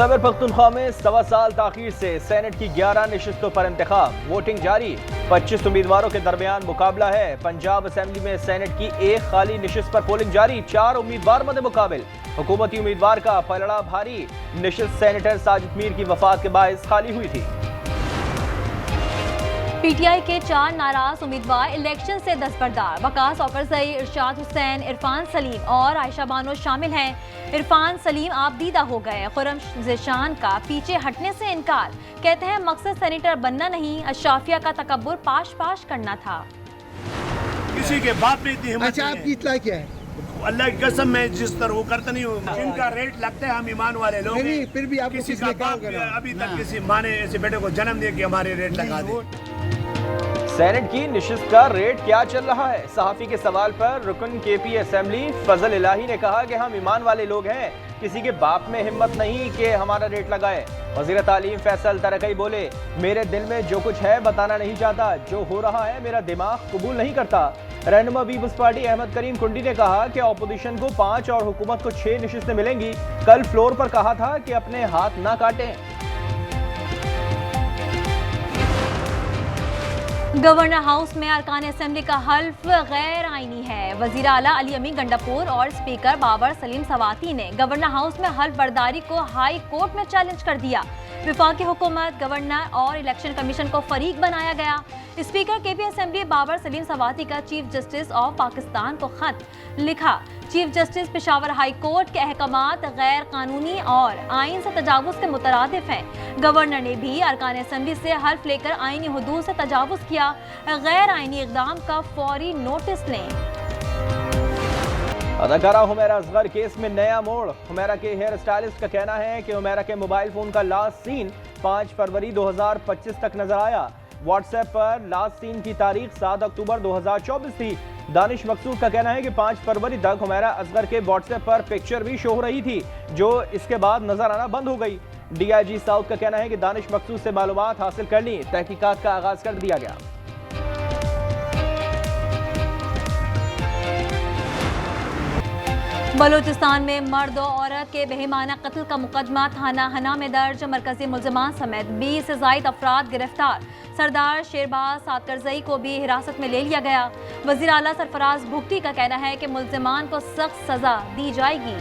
खैबर पख्तूनख्वा में 1.25 साल ताखीर से सेनेट की 11 नशिस्तों पर इंतखाब, वोटिंग जारी। 25 उम्मीदवारों के दरमियान मुकाबला है। पंजाब असेंबली में सेनेट की एक खाली नशिस्त पर पोलिंग जारी, 4 उम्मीदवार मद मुकाबिल। हुकूमती उम्मीदवार का पलड़ा भारी, नशिस्त सेनेटर साजिद मीर की वफात के बायस खाली हुई थी। पीटीआई के 4 नाराज उम्मीदवार इलेक्शन से दस्तबरदार। वकास औकरज़ई, इरशाद हुसैन, इरफान सलीम और आयशा बानो शामिल हैं। इरफान सलीम आपदीदा हो गए। खुर्रम ज़ेशान का पीछे हटने से इनकार, कहते हैं मकसद सेनेटर बनना नहीं, अशराफिया का तकब्बुर पाश पाश करना था। किसी के बाप ने इतनी हिम्मत अच्छा, आपकी इत्तला क्या है? अल्लाह की कसम मैं जिस तरह वो करता नहीं हूँ, जिनका रेट लगता है हम ईमान वाले लोग नहीं, फिर भी आपको किसी किसने का बाप कहा अभी तक किसी माँ ने ऐसे बेटे को जन्म दे के हमारे रेट लगा दे। सेनेट की नशिस्त का रेट क्या चल रहा है? सहाफी के सवाल पर रुकन केपी असेंबली फजल इलाही ने कहा कि हम ईमान वाले लोग हैं, किसी के बाप में हिम्मत नहीं कि हमारा रेट लगाए। वज़ीर तालीम फैसल तरकई बोले, मेरे दिल में जो कुछ है बताना नहीं चाहता, जो हो रहा है मेरा दिमाग कबूल नहीं करता। रहनुमा पीपल्स पार्टी अहमद करीम कुंडी ने कहा कि अपोजिशन को 5 और हुकूमत को 6 नशिस्तें मिलेंगी। कल फ्लोर पर कहा था कि अपने हाथ ना काटें। गवर्नर हाउस में अरकान असेंबली का हल्फ गैर आईनी है। वजीर आला अली अमीन गंडापुर और स्पीकर बाबर सलीम सवाती ने गवर्नर हाउस में हल्फ बर्दारी को हाई कोर्ट में चैलेंज कर दिया। विफाकी हुकूमत, गवर्नर और इलेक्शन कमीशन को फरीक बनाया गया। Speaker KP assembly Babar Salim Swati का चीफ जस्टिस ऑफ पाकिस्तान को खत लिखा। Chief justice Peshawar high court के अहकामात गैर कानूनी और आइन से तजावुज के मुतरादिफ हैं। गवर्नर ने भी अरकान असेंबली से हल्फ लेकर आइनी हुदूद से तजावुज किया। गैर आइनी इक़दाम का फौरी नोटिस लें। अदाकारा हुमैरा असगर केस में नया मोड़। हुमैरा के हेयर स्टाइलिस्ट का कहना है कि हुमैरा के मोबाइल फोन का लास्ट सीन 5 फरवरी 2025 तक नजर आया। व्हाट्सएप पर लास्ट सीन की तारीख 7 अक्टूबर 2024 थी। दानिश मकसूद का कहना है कि 5 फरवरी तक हुमैरा असगर के व्हाट्सएप पर पिक्चर भी शो हो रही थी, जो इसके बाद नजर आना बंद हो गई। डीआईजी साउथ का कहना है कि दानिश मकसूद से मालूमात हासिल कर ली, तहकीकात का आगाज कर दिया गया। बलूचिस्तान में मर्द और औरत के बेईमाना कत्ल का मुकदमा थाना हना में दर्ज। मरकजी मुल्ज़िमान समेत 20 से ज़ायद अफराद गिरफ्तार। सरदार शेरबाज सादकरज़ई को भी हिरासत में ले लिया गया। वज़ीर आला सरफराज भुगटी का कहना है कि मुल्ज़िमान को सख्त सजा दी जाएगी।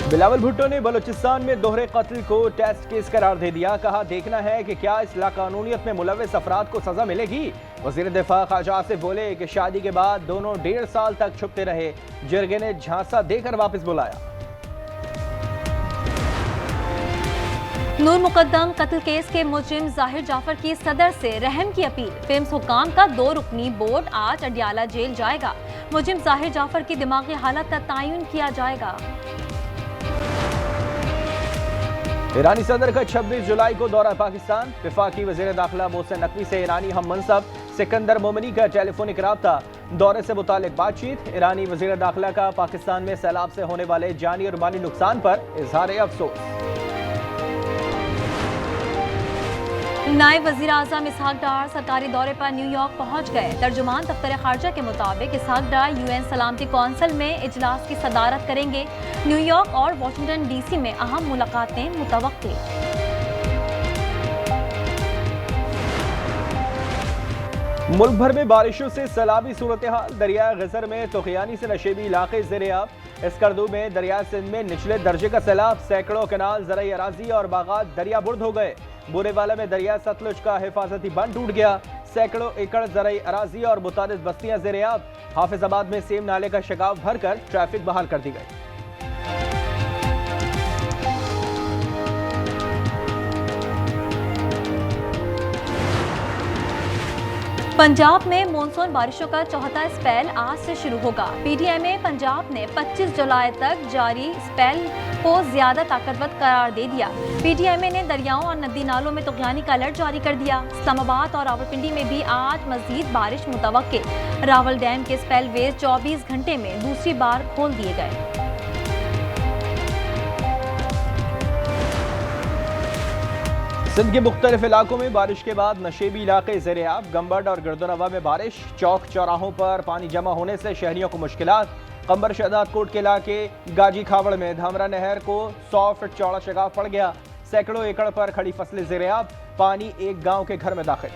बिलावल भुट्टो ने बलूचिस्तान में दोहरे कत्ल को टेस्ट केस करार दे दिया। कहा, देखना है कि क्या इस लाकानूनियत में मुलव्वस अफराद को सजा मिलेगी। वज़ीर दिफा ख्वाजा आसिफ बोले कि शादी के बाद दोनों 1.5 साल तक छुपते रहे, जिरगे ने झांसा देकर वापस बुलाया। नूर मुकद्दम कत्ल केस के मुजरिम जाहिर जाफर की सदर से रहम की अपील। पिम्स हुक्काम का 2 रुकनी बोर्ड आज अडियाला जेल जाएगा। मुजरिम जाहिर जाफर की दिमागी हालत का तयन किया जाएगा। ईरानी सदर का 26 जुलाई को दौरा पाकिस्तान। वफाकी वज़ीर दाखिला मोहसिन नकवी से ईरानी हम मनसब सिकंदर मोमिनी का टेलीफोनिक राब्ता। दौरे से मुतालिक बातचीत। ईरानी वज़ीर दाखिला का पाकिस्तान में सैलाब से होने वाले जानी और माली नुकसान पर इजहार अफसोस। नायब वज़ीर आज़म इसहाक डार सरकारी दौरे पर न्यूयॉर्क पहुंच गए। तर्जुमान दफ्तर खारजा के मुताबिक इसहाक डार यूएन सलामती कौंसिल में इजलास की सदारत करेंगे। न्यूयॉर्क और वाशिंगटन डीसी में अहम मुलाकातें मुतवक्की। मुल्क भर में बारिशों से सैलाबी सूरत हाल। दरिया गजर में तोखियानी से नशेबी इलाके ज़ेर-ए-आब। इसकरदू में दरिया सिंध में निचले दर्जे का सैलाब। सैकड़ों कनाल, ज़राई अराजी और बागात दरिया बुर्द हो गए। बुरेवाला में दरिया सतलुज का हिफाजती बंद टूट गया। सैकड़ों एकड़ ज़राई अराजी और मुतादिद बस्तियां ज़ेर-ए-आब। हाफिजाबाद में सेम नाले का शगाफ भरकर ट्रैफिक बहाल कर दी गई। पंजाब में मानसून बारिशों का चौथा स्पेल आज से शुरू होगा। पीटीएमए पंजाब ने 25 जुलाई तक जारी स्पेल को ज्यादा ताकतवर करार दे दिया। पीटीएमए ने दरियाओं और नदी नालों में तूफ़ानी का अलर्ट जारी कर दिया। इस्लामाबाद और रावलपिंडी में भी आज मजीद बारिश मुतवक्के। रावल डैम के स्पेल वेज 24 घंटे में दूसरी बार खोल दिए गए। सिंध के मुख्तलिफ इलाकों में बारिश के बाद नशेबी इलाके ज़ेर-ए-आब। गंबड और गर्दनवा में बारिश। चौक चौराहों पर पानी जमा होने से शहरियों को मुश्किलात। कंबर शहदाद कोट के इलाके गाजी खावड़ में धामरा नहर को 100 फीट चौड़ा शगाफ पड़ गया। सैकड़ों एकड़ पर खड़ी फसलें ज़ेर-ए-आब, पानी एक गांव के घर में दाखिल।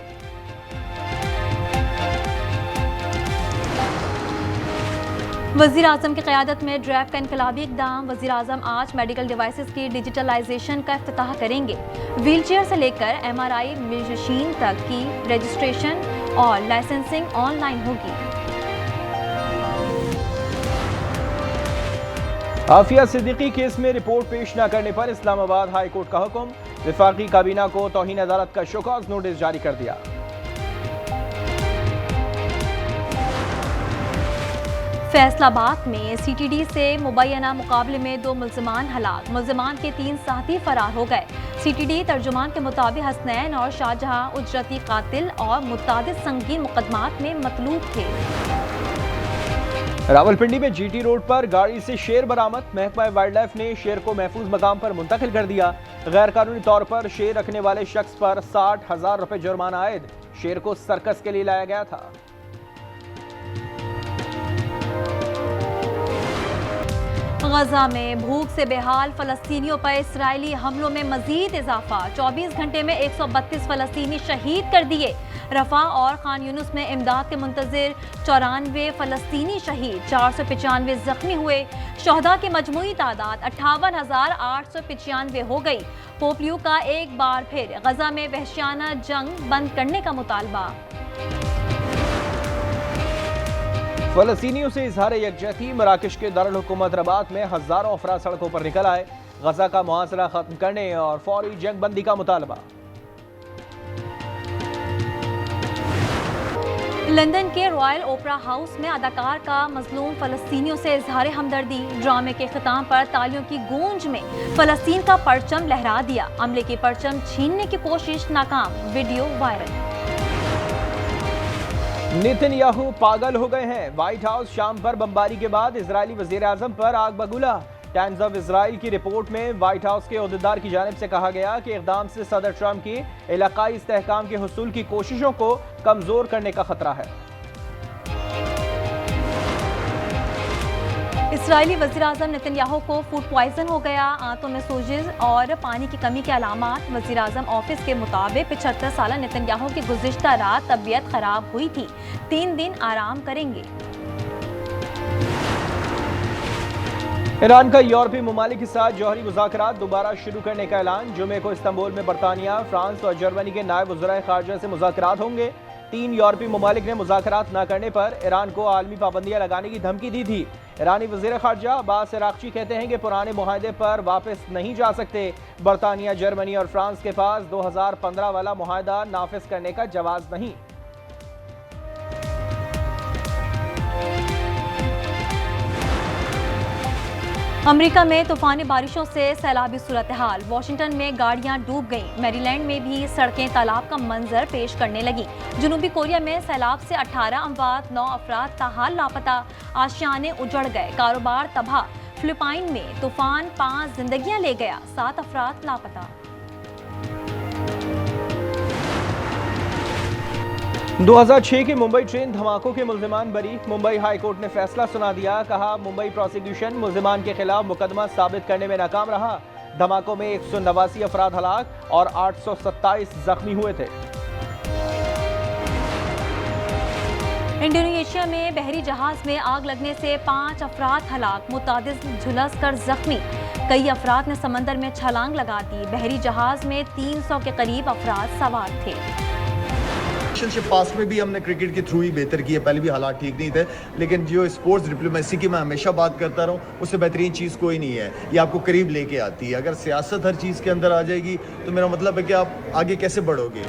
वज़ीर आज़म की क़यादत में ड्रैफ का इनकलाबी इक़दाम। वज़ीर आज़म आज मेडिकल डिवाइसेस की डिजिटलाइजेशन का इफ्तिताह करेंगे। व्हीलचेयर से लेकर MRI मशीन तक की रजिस्ट्रेशन और लाइसेंसिंग ऑनलाइन होगी। आफिया सिद्दीकी केस में रिपोर्ट पेश न करने पर इस्लामाबाद हाई कोर्ट का हुक्म। विफाकी काबीना को तौहीन अदालत का शोकॉज नोटिस जारी कर दिया। फैसलाबाद में CTD से मुबैना मुकाबले में 2 मुल्ज़िमान हलाक। मुल्ज़िमान के 3 साथी फरार हो गए। CTD तर्जुमान के मुताबिक हसनैन और शाहजहां उजरती कातिल और मुतादिद संगीन मुकदमात में मतलूब थे। रावलपिंडी में GT रोड पर गाड़ी से शेर बरामद। महकमा वाइल्ड लाइफ ने शेर को महफूज मकाम पर मुंतकिल कर दिया। गैर कानूनी तौर पर शेर रखने वाले शख्स पर 60,000 रुपए जुर्माना आयद। शेर को सर्कस के लिए लाया गया था। गजा में भूख से बेहाल फलस्तीनियों पर इस्राएली हमलों में मजीद इजाफा। 24 घंटे में 132 फलस्तीनी शहीद कर दिए। रफा और खान यूनुस में इमदाद के मुंतजिर 94 फलस्तीनी शहीद, 495 जख्मी हुए। शहदा की मजमूई तादाद 58,895 हो गई। पोपलियो का एक बार फिर गजा में वहशियाना जंग बंद करने का मुतालबा। फलस्तीनियों से इजहार यकजहती। मराकश के दारुल हुकूमत रबात में हजारों अफराद सड़कों पर निकल आए। गजा का मुआसरा खत्म करने और फौरी जंग बंदी का मुतालबा। लंदन के रॉयल ओपरा हाउस में अदाकार का मजलूम फलस्तीनियों से इजहार हमदर्दी। ड्रामे के ख़िताम पर तालियों की गूंज में फलस्तीन का परचम लहरा दिया। अमले की परचम छीनने की कोशिश नाकाम। Video viral. नेतन्याहू पागल हो गए हैं। व्हाइट हाउस शाम पर बमबारी के बाद इजरायली वजीर आजम पर आग बगुला। टाइम्स ऑफ इजराइल की रिपोर्ट में व्हाइट हाउस के ओहदेदार की जानिब से कहा गया कि इक़दाम से सदर ट्रंप की इलाकाई इस्तेहकाम के हुसूल की कोशिशों को कमजोर करने का खतरा है। इस्राएली वज़ीर आज़म नेतन्याहू को फूड पॉइजन हो गया। आंतों में सोजिश और पानी की कमी के अलामात। वज़ीर आज़म ऑफिस के मुताबिक 75 साला नेतन्याहू की गुज़िश्ता रात तबीयत खराब हुई थी। 3 दिन आराम करेंगे। ईरान का यूरोपीय ममालिक के साथ जौहरी मुज़ाकरात दोबारा शुरू करने का ऐलान। जुमे को इस्तांबुल में बरतानिया, फ्रांस और जर्मनी के नायब वज़राए ख़ारजा से मुज़ाकरात होंगे। 3 यूरोपीय ममालिक ने मुज़ाकरात न करने पर ईरान को आलमी पाबंदियां लगाने की धमकी दी थी। ईरानी वज़ीर ख़ारजा अब्बास अराग़ची कहते हैं कि पुराने मुआहदे पर वापस नहीं जा सकते। बरतानिया, जर्मनी और फ्रांस के पास 2015 वाला मुआहदा नाफिज करने का जवाज़ नहीं। अमेरिका में तूफानी बारिशों से सैलाबी सूरत हाल। वाशिंगटन में गाड़ियां डूब गईं। मैरीलैंड में भी सड़कें तालाब का मंजर पेश करने लगी। जनूबी कोरिया में सैलाब से 18 अमवात, 9 अफराद ताहाल लापता। आशियाने उजड़ गए, कारोबार तबाह। फिलिपाइन में तूफान 5 जिंदगियां ले गया, 7 अफराद लापता। 2006 के मुंबई ट्रेन धमाकों के मुल्जिमान बरी। मुंबई हाई कोर्ट ने फैसला सुना दिया। कहा, मुंबई प्रोसिक्यूशन मुल्जिमान के खिलाफ मुकदमा साबित करने में नाकाम रहा। धमाकों में 189 अफराद हलाक और 827 जख्मी हुए थे। इंडोनेशिया में बहरी जहाज में आग लगने से 5 अफराद हलाक, मुतादिद झुलस कर जख्मी। कई अफराद ने समंदर में छलांग लगा दी। बहरी जहाज में 300 के करीब अफराद सवार थे। पास में भी हमने क्रिकेट के थ्रू ही बेहतर किया। पहले भी हालात ठीक नहीं थे, लेकिन जो स्पोर्ट्स डिप्लोमेसी की मैं हमेशा बात करता रहा हूँ, उससे बेहतरीन चीज़ कोई नहीं है। ये आपको करीब लेके आती है। अगर सियासत हर चीज़ के अंदर आ जाएगी तो मेरा मतलब है कि आप आगे कैसे बढ़ोगे।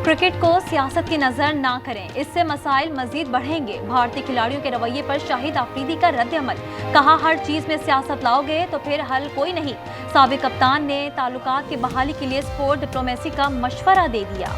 क्रिकेट को सियासत की नजर ना करें, इससे मसाइल मजीद बढ़ेंगे। भारतीय खिलाड़ियों के रवैये पर शाहिद आफरीदी का रद्द-ए-अमल। कहा, हर चीज में सियासत लाओगे तो फिर हल कोई नहीं। साबिक कप्तान ने ताल्लुकात की बहाली के लिए स्पोर्ट डिप्लोमेसी का मशवरा दे दिया।